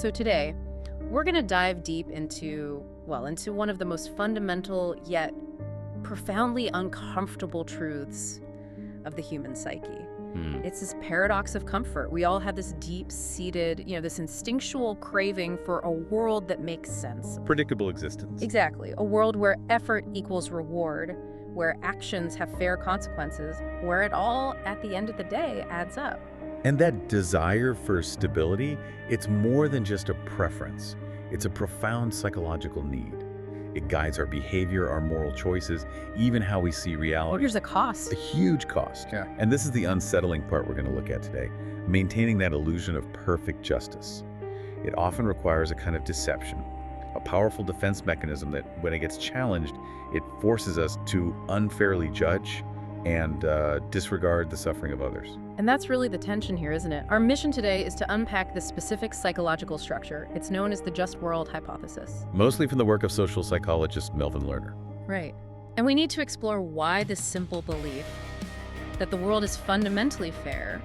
So today, we're going to dive deep into one of the most fundamental yet profoundly uncomfortable truths of the human psyche. It's this paradox of comfort. We all have this deep-seated, this instinctual craving for a world that makes sense. Predictable existence. Exactly. A world where effort equals reward, where actions have fair consequences, where it all, at the end of the day, adds up. And that desire for stability, it's more than just a preference. It's a profound psychological need. It guides our behavior, our moral choices, even how we see reality. Well, here's a cost. A huge cost. Yeah. And this is the unsettling part we're going to look at today, maintaining that illusion of perfect justice. It often requires a kind of deception, a powerful defense mechanism that, when it gets challenged, it forces us to unfairly judge and disregard the suffering of others. And that's really the tension here, isn't it? Our mission today is to unpack this specific psychological structure. It's known as the just world hypothesis. Mostly from the work of social psychologist Melvin Lerner. Right. And we need to explore why this simple belief that the world is fundamentally fair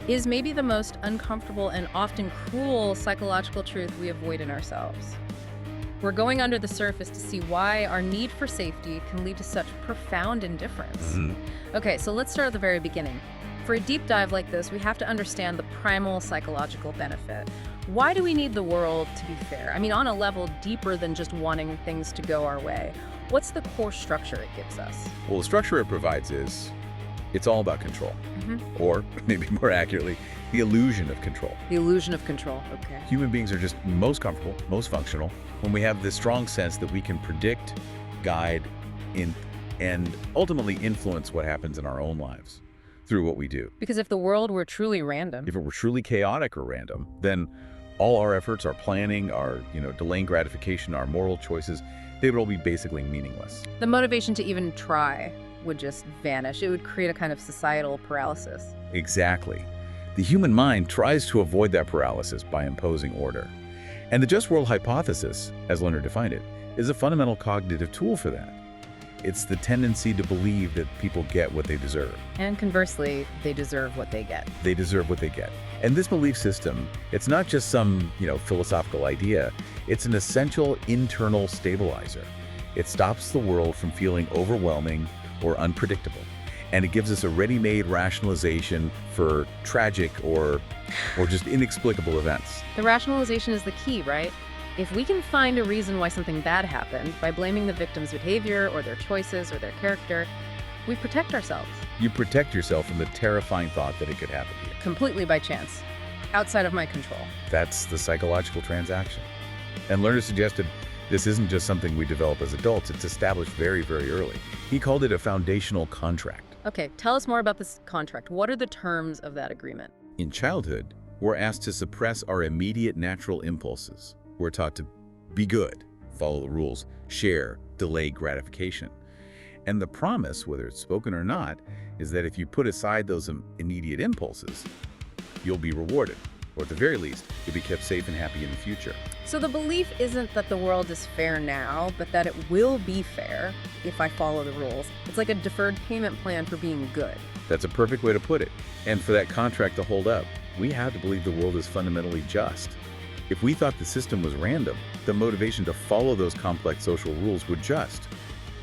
is maybe the most uncomfortable and often cruel psychological truth we avoid in ourselves. We're going under the surface to see why our need for safety can lead to such profound indifference. Okay, so let's start at the very beginning. For a deep dive like this, we have to understand the primal psychological benefit. Why do we need the world to be fair? I mean, on a level deeper than just wanting things to go our way. What's the core structure it gives us? Well, the structure it provides it's all about control. Or, maybe more accurately, the illusion of control. The illusion of control, okay. Human beings are just most comfortable, most functional, when we have this strong sense that we can predict, guide, and ultimately influence what happens in our own lives through what we do. Because if the world were truly random, If it were truly chaotic or random, then all our efforts, our planning, our delaying gratification, our moral choices, they would all be basically meaningless. the motivation to even try would just vanish. It would create a kind of societal paralysis. Exactly. The human mind tries to avoid that paralysis by imposing order. And the just world hypothesis, as Lerner defined it, is a fundamental cognitive tool for that. It's the tendency to believe that people get what they deserve. And conversely, they deserve what they get. They deserve what they get. And this belief system, it's not just some, philosophical idea. It's an essential internal stabilizer. It stops the world from feeling overwhelming or unpredictable. And it gives us a ready-made rationalization for tragic or just inexplicable events. The rationalization is the key, right? If we can find a reason why something bad happened by blaming the victim's behavior or their choices or their character, we protect ourselves. You protect yourself from the terrifying thought that it could happen to you. Completely by chance, outside of my control. That's the psychological transaction. And Lerner suggested this isn't just something we develop as adults, it's established very, very early. He called it a foundational contract. Okay, tell us more about this contract. What are the terms of that agreement? In childhood, we're asked to suppress our immediate natural impulses. We're taught to be good, follow the rules, share, delay gratification. And the promise, whether it's spoken or not, is that if you put aside those immediate impulses, you'll be rewarded, or at the very least, you'll be kept safe and happy in the future. So the belief isn't that the world is fair now, but that it will be fair if I follow the rules. It's like a deferred payment plan for being good. That's a perfect way to put it. And for that contract to hold up, we have to believe the world is fundamentally just. If we thought the system was random, the motivation to follow those complex social rules would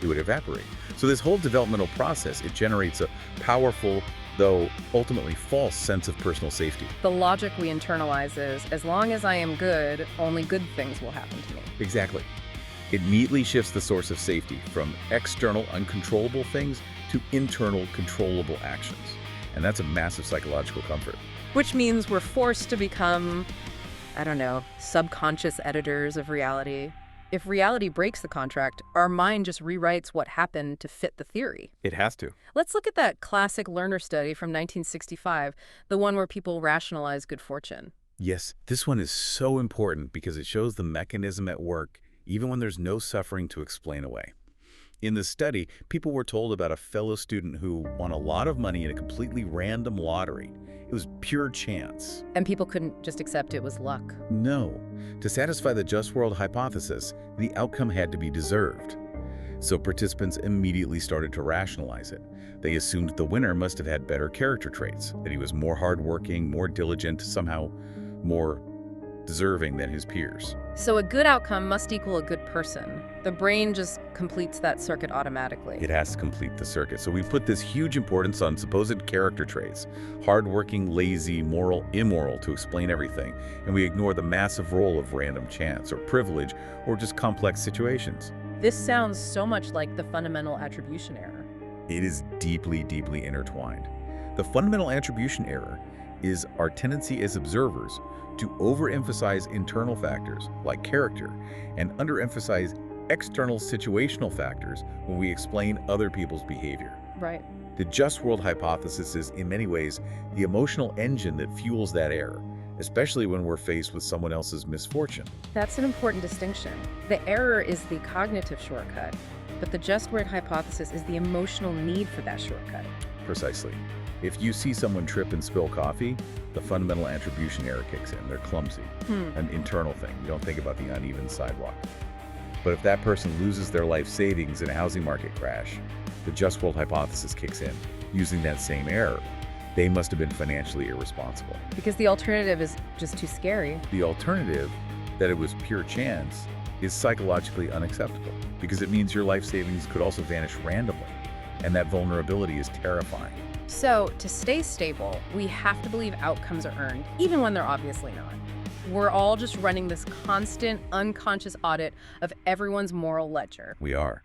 evaporate. So this whole developmental process, it generates a powerful, though ultimately false sense of personal safety. The logic we internalize is, as long as I am good, only good things will happen to me. Exactly. It neatly shifts the source of safety from external uncontrollable things to internal controllable actions. And that's a massive psychological comfort. Which means we're forced to become, subconscious editors of reality. If reality breaks the contract, our mind just rewrites what happened to fit the theory. It has to. Let's look at that classic Lerner study from 1965, the one where people rationalize good fortune. Yes, this one is so important because it shows the mechanism at work even when there's no suffering to explain away. In the study, people were told about a fellow student who won a lot of money in a completely random lottery. It was pure chance. And people couldn't just accept it was luck. No. To satisfy the just world hypothesis, the outcome had to be deserved. So participants immediately started to rationalize it. They assumed the winner must have had better character traits, that he was more hardworking, more diligent, somehow more deserving than his peers. So a good outcome must equal a good person. The brain just completes that circuit automatically. It has to complete the circuit. So we put this huge importance on supposed character traits, hardworking, lazy, moral, immoral, to explain everything, and we ignore the massive role of random chance or privilege or just complex situations. This sounds so much like the fundamental attribution error. It is deeply, deeply intertwined. The fundamental attribution error is our tendency as observers to overemphasize internal factors like character and underemphasize external situational factors when we explain other people's behavior. Right. The just world hypothesis is, in many ways, the emotional engine that fuels that error, especially when we're faced with someone else's misfortune. That's an important distinction. The error is the cognitive shortcut, but the just world hypothesis is the emotional need for that shortcut. Precisely. If you see someone trip and spill coffee, the fundamental attribution error kicks in. They're clumsy, an internal thing. You don't think about the uneven sidewalk. But if that person loses their life savings in a housing market crash, the just world hypothesis kicks in. Using that same error, they must have been financially irresponsible. Because the alternative is just too scary. The alternative, that it was pure chance, is psychologically unacceptable because it means your life savings could also vanish randomly, and that vulnerability is terrifying. So, to stay stable, we have to believe outcomes are earned, even when they're obviously not. We're all just running this constant, unconscious audit of everyone's moral ledger. We are.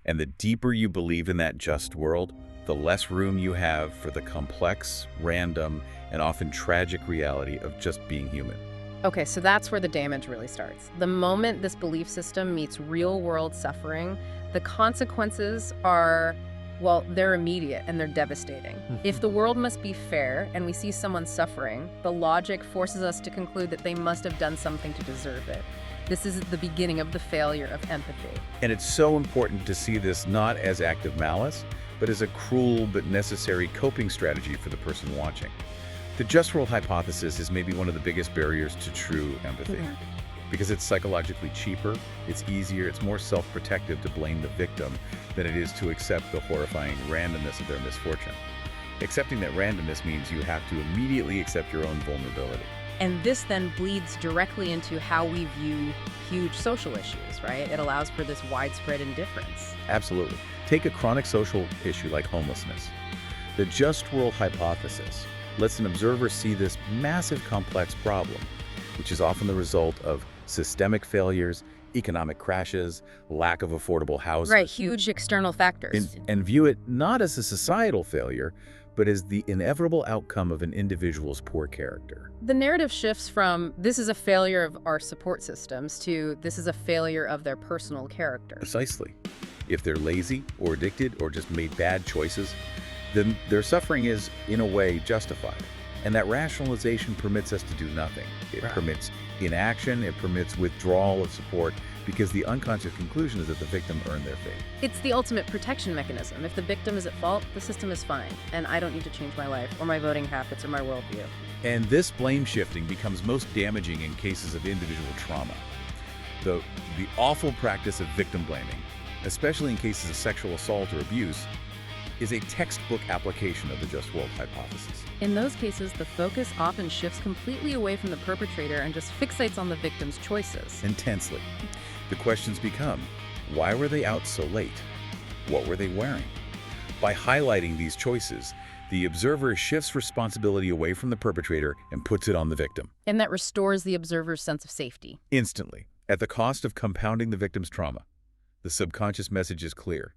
And the deeper you believe in that just world, the less room you have for the complex, random, and often tragic reality of just being human. Okay, so that's where the damage really starts. The moment this belief system meets real-world suffering, the consequences are, well, they're immediate and they're devastating. If the world must be fair and we see someone suffering, the logic forces us to conclude that they must have done something to deserve it. This is the beginning of the failure of empathy. And it's so important to see this not as active malice, but as a cruel but necessary coping strategy for the person watching. The just world hypothesis is maybe one of the biggest barriers to true empathy. Because it's psychologically cheaper, it's easier, it's more self-protective to blame the victim than it is to accept the horrifying randomness of their misfortune. Accepting that randomness means you have to immediately accept your own vulnerability. And this then bleeds directly into how we view huge social issues, right? It allows for this widespread indifference. Absolutely. Take a chronic social issue like homelessness. The just world hypothesis lets an observer see this massive complex problem, which is often the result of systemic failures, economic crashes, lack of affordable housing. Right, huge external factors. And view it not as a societal failure, but as the inevitable outcome of an individual's poor character. The narrative shifts from this is a failure of our support systems to this is a failure of their personal character. Precisely. If they're lazy or addicted or just made bad choices, then their suffering is, in a way, justified. And that rationalization permits us to do nothing. It permits inaction, it permits withdrawal of support, because the unconscious conclusion is that the victim earned their fate. It's the ultimate protection mechanism. If the victim is at fault, the system is fine, and I don't need to change my life or my voting habits or my worldview. And this blame shifting becomes most damaging in cases of individual trauma. The awful practice of victim blaming, especially in cases of sexual assault or abuse, is a textbook application of the just world hypothesis. In those cases, the focus often shifts completely away from the perpetrator and just fixates on the victim's choices. Intensely. The questions become, why were they out so late? What were they wearing? By highlighting these choices, the observer shifts responsibility away from the perpetrator and puts it on the victim. And that restores the observer's sense of safety. Instantly, at the cost of compounding the victim's trauma. The subconscious message is clear.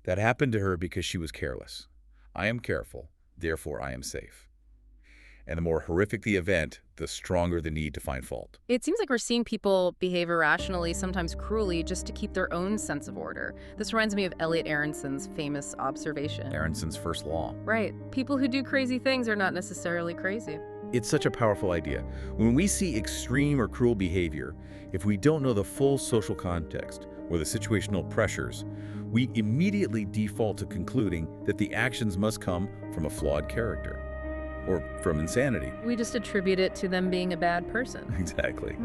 That happened to her because she was careless. I am careful, therefore I am safe. And the more horrific the event, the stronger the need to find fault. It seems like we're seeing people behave irrationally, sometimes cruelly, just to keep their own sense of order. This reminds me of Elliot Aronson's famous observation. Aronson's first law. Right. People who do crazy things are not necessarily crazy. It's such a powerful idea. When we see extreme or cruel behavior, if we don't know the full social context or the situational pressures, we immediately default to concluding that the actions must come from a flawed character or from insanity. We just attribute it to them being a bad person. Exactly.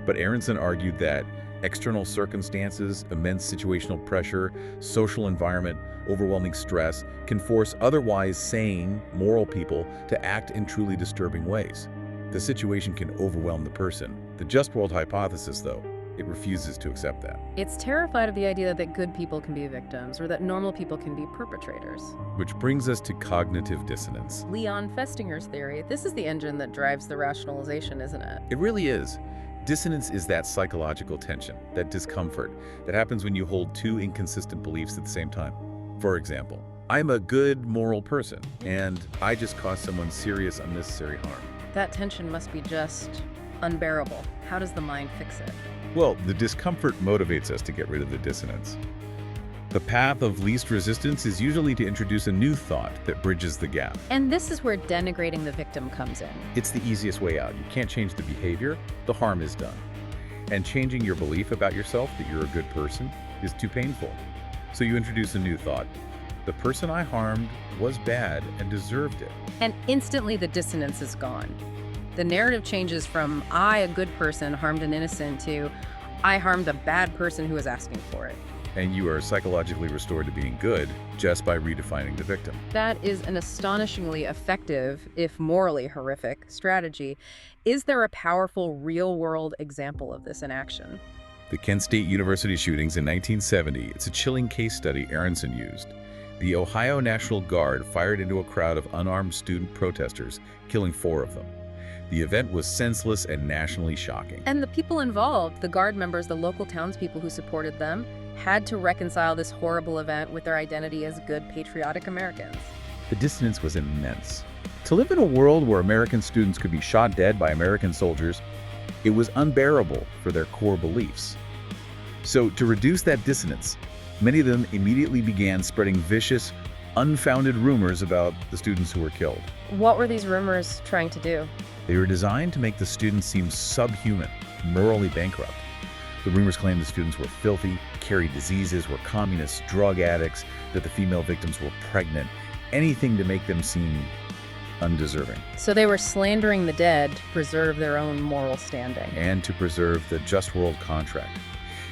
But Aronson argued that external circumstances, immense situational pressure, social environment, overwhelming stress can force otherwise sane, moral people to act in truly disturbing ways. The situation can overwhelm the person, The just world hypothesis, though, it refuses to accept that, It's terrified of the idea that good people can be victims or that normal people can be perpetrators. which brings us to cognitive dissonance. Leon Festinger's theory, this is the engine that drives the rationalization, isn't it? It really is. Dissonance is that psychological tension, that discomfort, that happens when you hold two inconsistent beliefs at the same time. For example, I'm a good, moral person, and I just caused someone serious, unnecessary harm. That tension must be just unbearable. How does the mind fix it? Well, the discomfort motivates us to get rid of the dissonance. The path of least resistance is usually to introduce a new thought that bridges the gap. And this is where denigrating the victim comes in. It's the easiest way out. You can't change the behavior, the harm is done. And changing your belief about yourself that you're a good person is too painful. So you introduce a new thought. The person I harmed was bad and deserved it. And instantly the dissonance is gone. The narrative changes from I, a good person, harmed an innocent to I harmed a bad person who was asking for it. And you are psychologically restored to being good just by redefining the victim. That is an astonishingly effective, if morally horrific, strategy. Is there a powerful real-world example of this in action? The Kent State University shootings in 1970, it's a chilling case study Aronson used. The Ohio National Guard fired into a crowd of unarmed student protesters, killing 4 of them. The event was senseless and nationally shocking. And the people involved, the Guard members, the local townspeople who supported them, had to reconcile this horrible event with their identity as good, patriotic Americans. The dissonance was immense. To live in a world where American students could be shot dead by American soldiers, it was unbearable for their core beliefs. So to reduce that dissonance, many of them immediately began spreading vicious, unfounded rumors about the students who were killed. What were these rumors trying to do? They were designed to make the students seem subhuman, morally bankrupt. The rumors claimed the students were filthy, carried diseases, were communists, drug addicts, that the female victims were pregnant, anything to make them seem undeserving. So they were slandering the dead to preserve their own moral standing. And to preserve the just world contract.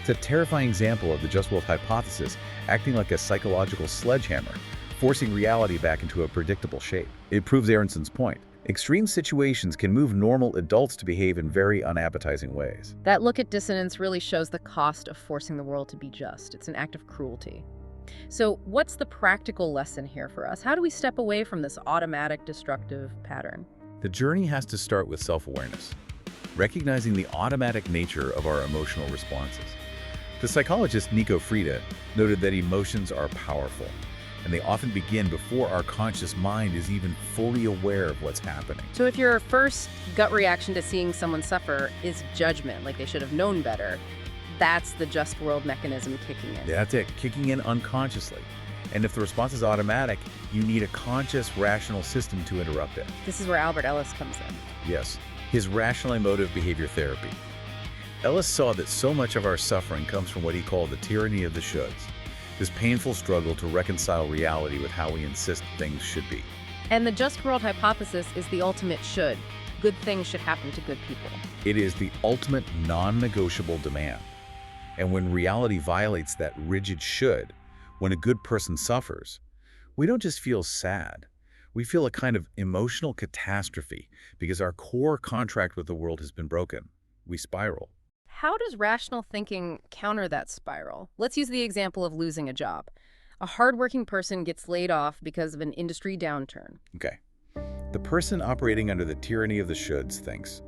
It's a terrifying example of the just world hypothesis acting like a psychological sledgehammer, forcing reality back into a predictable shape. It proves Aronson's point. Extreme situations can move normal adults to behave in very unappetizing ways. That look at dissonance really shows the cost of forcing the world to be just. It's an act of cruelty. So what's the practical lesson here for us? How do we step away from this automatic destructive pattern? The journey has to start with self-awareness, recognizing the automatic nature of our emotional responses. The psychologist Nico Frida noted that emotions are powerful, and they often begin before our conscious mind is even fully aware of what's happening. So if your first gut reaction to seeing someone suffer is judgment, like they should have known better, that's the just world mechanism kicking in. That's it, kicking in unconsciously. And if the response is automatic, you need a conscious, rational system to interrupt it. This is where Albert Ellis comes in. Yes, his rational emotive behavior therapy. Ellis saw that so much of our suffering comes from what he called the tyranny of the shoulds, this painful struggle to reconcile reality with how we insist things should be. And the just world hypothesis is the ultimate should. Good things should happen to good people. It is the ultimate non-negotiable demand. And when reality violates that rigid should, when a good person suffers, we don't just feel sad. We feel a kind of emotional catastrophe because our core contract with the world has been broken. We spiral. How does rational thinking counter that spiral? Let's use the example of losing a job. A hardworking person gets laid off because of an industry downturn. Okay. The person operating under the tyranny of the shoulds thinks,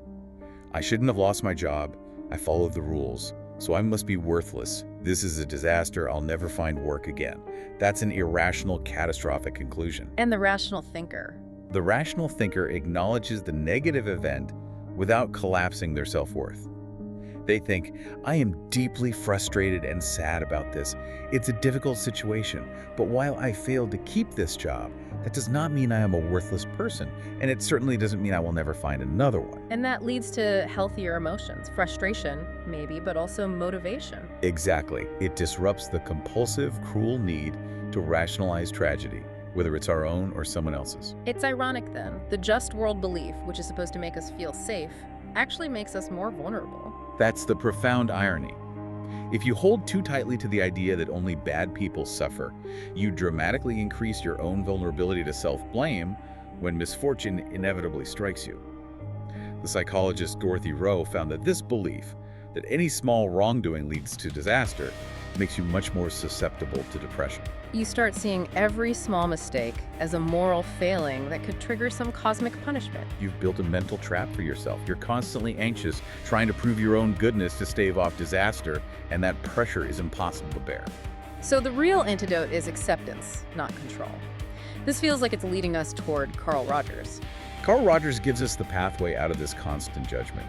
I shouldn't have lost my job. I followed the rules, so I must be worthless. This is a disaster. I'll never find work again. That's an irrational, catastrophic conclusion. And the rational thinker? The rational thinker acknowledges the negative event without collapsing their self-worth. They think, I am deeply frustrated and sad about this. It's a difficult situation, but while I failed to keep this job, that does not mean I am a worthless person, and it certainly doesn't mean I will never find another one. And that leads to healthier emotions. Frustration, maybe, but also motivation. Exactly. It disrupts the compulsive, cruel need to rationalize tragedy, whether it's our own or someone else's. It's ironic then. The just world belief, which is supposed to make us feel safe, actually makes us more vulnerable. That's the profound irony. If you hold too tightly to the idea that only bad people suffer, you dramatically increase your own vulnerability to self-blame when misfortune inevitably strikes you. The psychologist Dorothy Rowe found that this belief, that any small wrongdoing leads to disaster, makes you much more susceptible to depression. You start seeing every small mistake as a moral failing that could trigger some cosmic punishment. You've built a mental trap for yourself. You're constantly anxious, trying to prove your own goodness to stave off disaster, and that pressure is impossible to bear. So the real antidote is acceptance, not control. This feels like it's leading us toward Carl Rogers. Carl Rogers gives us the pathway out of this constant judgment.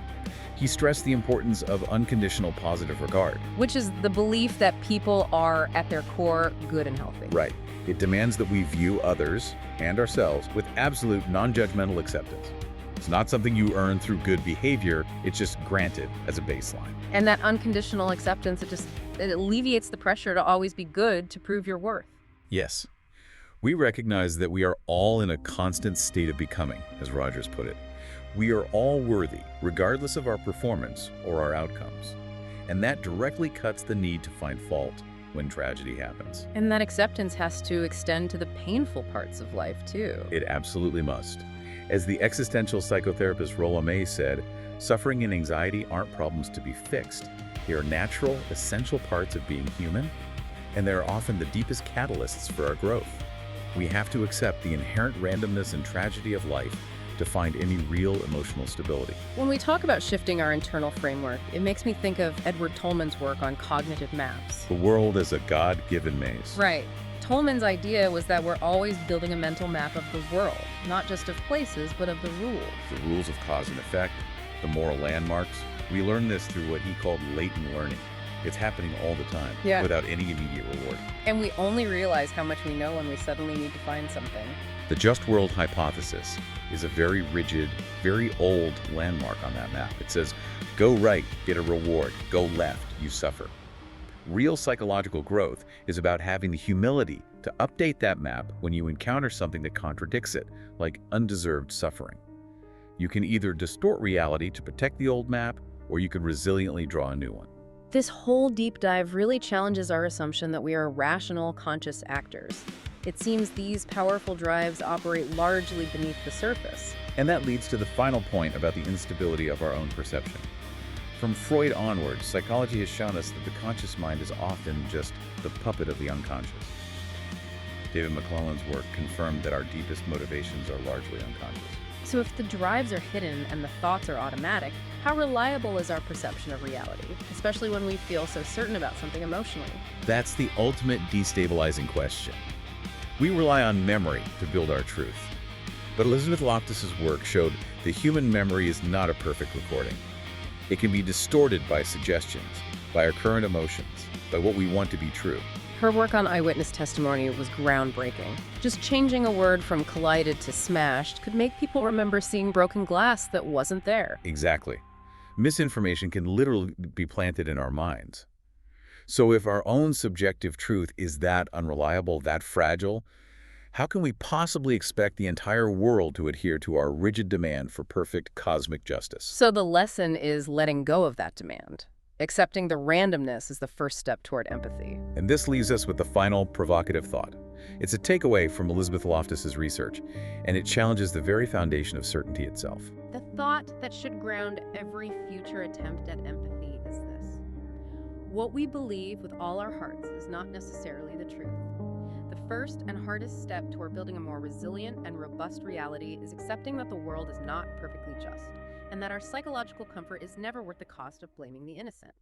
He stressed the importance of unconditional positive regard. Which is the belief that people are, at their core, good and healthy. Right. It demands that we view others and ourselves with absolute non-judgmental acceptance. It's not something you earn through good behavior, it's just granted as a baseline. And that unconditional acceptance, it alleviates the pressure to always be good to prove your worth. Yes. We recognize that we are all in a constant state of becoming, as Rogers put it. We are all worthy, regardless of our performance or our outcomes. And that directly cuts the need to find fault when tragedy happens. And that acceptance has to extend to the painful parts of life, too. It absolutely must. As the existential psychotherapist Rollo May said, suffering and anxiety aren't problems to be fixed. They are natural, essential parts of being human, and they're often the deepest catalysts for our growth. We have to accept the inherent randomness and tragedy of life to find any real emotional stability. When we talk about shifting our internal framework, it makes me think of Edward Tolman's work on cognitive maps. The world is a God-given maze. Right. Tolman's idea was that we're always building a mental map of the world, not just of places, but of the rules. The rules of cause and effect, the moral landmarks. We learn this through what he called latent learning. It's happening all the time, without any immediate reward. And we only realize how much we know when we suddenly need to find something. The just world hypothesis is a very rigid, very old landmark on that map. It says, go right, get a reward. Go left, you suffer. Real psychological growth is about having the humility to update that map when you encounter something that contradicts it, like undeserved suffering. You can either distort reality to protect the old map, or you can resiliently draw a new one. This whole deep dive really challenges our assumption that we are rational, conscious actors. It seems these powerful drives operate largely beneath the surface. And that leads to the final point about the instability of our own perception. From Freud onward, psychology has shown us that the conscious mind is often just the puppet of the unconscious. David McClelland's work confirmed that our deepest motivations are largely unconscious. So if the drives are hidden and the thoughts are automatic, how reliable is our perception of reality, especially when we feel so certain about something emotionally? That's the ultimate destabilizing question. We rely on memory to build our truth. But Elizabeth Loftus's work showed the human memory is not a perfect recording. It can be distorted by suggestions, by our current emotions, by what we want to be true. Her work on eyewitness testimony was groundbreaking. Just changing a word from collided to smashed could make people remember seeing broken glass that wasn't there. Exactly. Misinformation can literally be planted in our minds. So if our own subjective truth is that unreliable, that fragile, how can we possibly expect the entire world to adhere to our rigid demand for perfect cosmic justice? So the lesson is letting go of that demand. Accepting the randomness is the first step toward empathy. And this leaves us with the final provocative thought. It's a takeaway from Elizabeth Loftus's research, and it challenges the very foundation of certainty itself. The thought that should ground every future attempt at empathy is this: what we believe with all our hearts is not necessarily the truth. The first and hardest step toward building a more resilient and robust reality is accepting that the world is not perfectly just, and that our psychological comfort is never worth the cost of blaming the innocent.